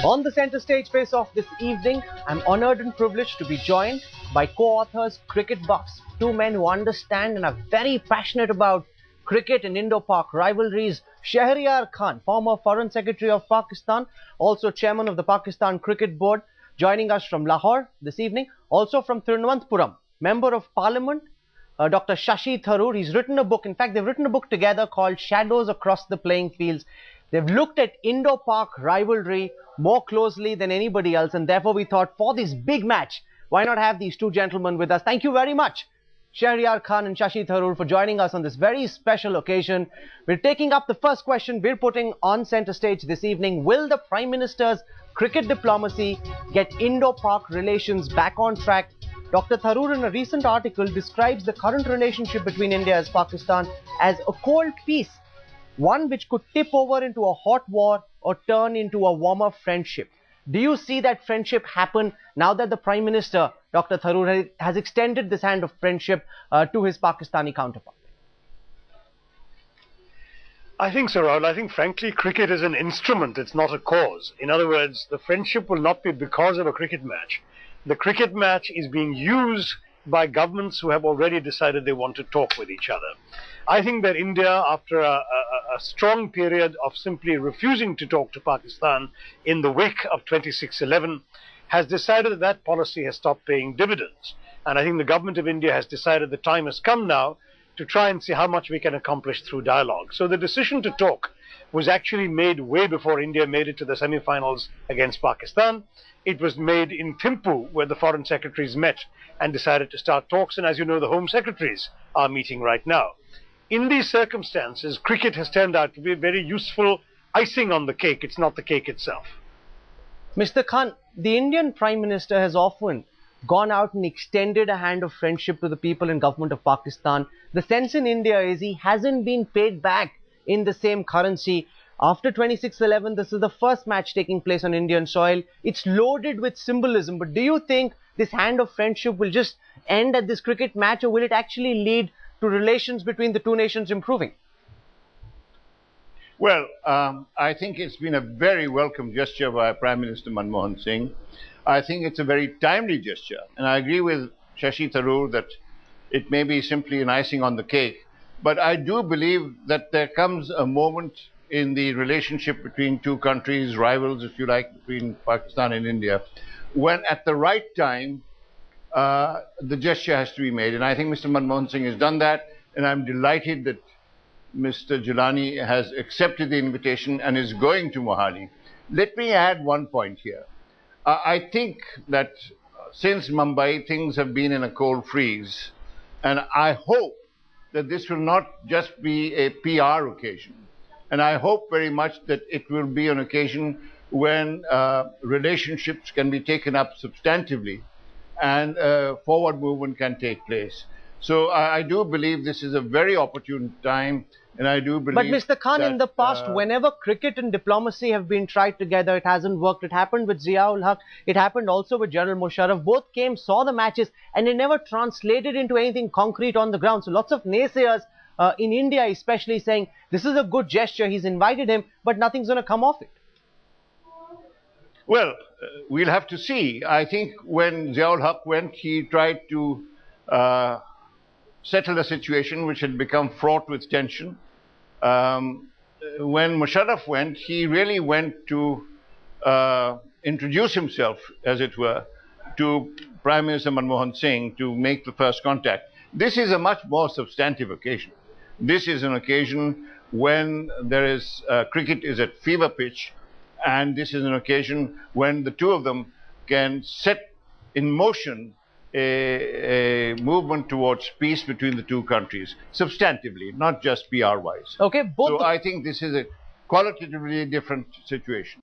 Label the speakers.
Speaker 1: On the centre stage face-off this evening, I'm honoured and privileged to be joined by co-authors, cricket buffs, two men who understand and are very passionate about cricket and Indo-Pak rivalries. Shahryar Khan, former Foreign Secretary of Pakistan, also Chairman of the Pakistan Cricket Board, joining us from Lahore this evening. Also from Thiruvananthapuram, Member of Parliament, Dr. Shashi Tharoor. He's written a book. In fact, they've written a book together called Shadows Across the Playing Fields. They've looked at Indo-Pak rivalry more closely than anybody else, and therefore we thought, for this big match, why not have these two gentlemen with us? Thank you very much, Shahryar Khan and Shashi Tharoor, for joining us on this very special occasion. We're taking up the first question we're putting on centre stage this evening. Will the Prime Minister's cricket diplomacy get Indo-Pak relations back on track? Dr. Tharoor, in a recent article, describes the current relationship between India and Pakistan as a cold peace, one which could tip over into a hot war or turn into a warmer friendship. Do you see that friendship happen now that the Prime Minister, Dr. Tharoor, has extended this hand of friendship to his Pakistani counterpart?
Speaker 2: I think so, Rahul. I think, frankly, cricket is an instrument. It's not a cause. In other words, the friendship will not be because of a cricket match. The cricket match is being used by governments who have already decided they want to talk with each other. I think that India, after a strong period of simply refusing to talk to Pakistan in the wake of 26/11, has decided that that policy has stopped paying dividends. And I think the government of India has decided the time has come now to try and see how much we can accomplish through dialogue. So the decision to talk was actually made way before India made it to the semi-finals against Pakistan. It was made in Thimphu, where the foreign secretaries met and decided to start talks. And as you know, the home secretaries are meeting right now. In these circumstances, cricket has turned out to be a very useful icing on the cake. It's not the cake itself.
Speaker 1: Mr. Khan, the Indian Prime Minister has often gone out and extended a hand of friendship to the people and government of Pakistan. The sense in India is he hasn't been paid back in the same currency. After 26/11, this is the first match taking place on Indian soil. It's loaded with symbolism. But do you think this hand of friendship will just end at this cricket match, or will it actually lead to relations between the two nations improving?
Speaker 3: Well, I think it's been a very welcome gesture by Prime Minister Manmohan Singh. I think it's a very timely gesture. And I agree with Shashi Tharoor that it may be simply an icing on the cake. But I do believe that there comes a moment in the relationship between two countries, rivals, if you like, between Pakistan and India, when at the right time, the gesture has to be made. And I think Mr. Manmohan Singh has done that. And I'm delighted that Mr. Gilani has accepted the invitation and is going to Mohali. Let me add one point here. I think that since Mumbai, things have been in a cold freeze. And I hope that this will not just be a PR occasion. And I hope very much that it will be an occasion when relationships can be taken up substantively and forward movement can take place. So I do believe this is a very opportune time, and I do believe. But
Speaker 1: Mr. Khan, in the past, whenever cricket and diplomacy have been tried together, it hasn't worked. It happened with Zia-ul Haq. It happened also with General Musharraf. Both came, saw the matches, and it never translated into anything concrete on the ground. So lots of naysayers in India, especially, saying this is a good gesture. He's invited him, but nothing's going to come off it.
Speaker 3: Well, we'll have to see. I think when Zia-ul Haq went, he tried to settle a situation which had become fraught with tension. When Musharraf went, he really went to introduce himself, as it were, to Prime Minister Manmohan Singh to make the first contact. This is a much more substantive occasion. This is an occasion when there is cricket is at fever pitch, and this is an occasion when the two of them can set in motion a movement towards peace between the two countries, substantively, not just PR-wise.
Speaker 1: Okay,
Speaker 3: so I think this is a qualitatively different situation.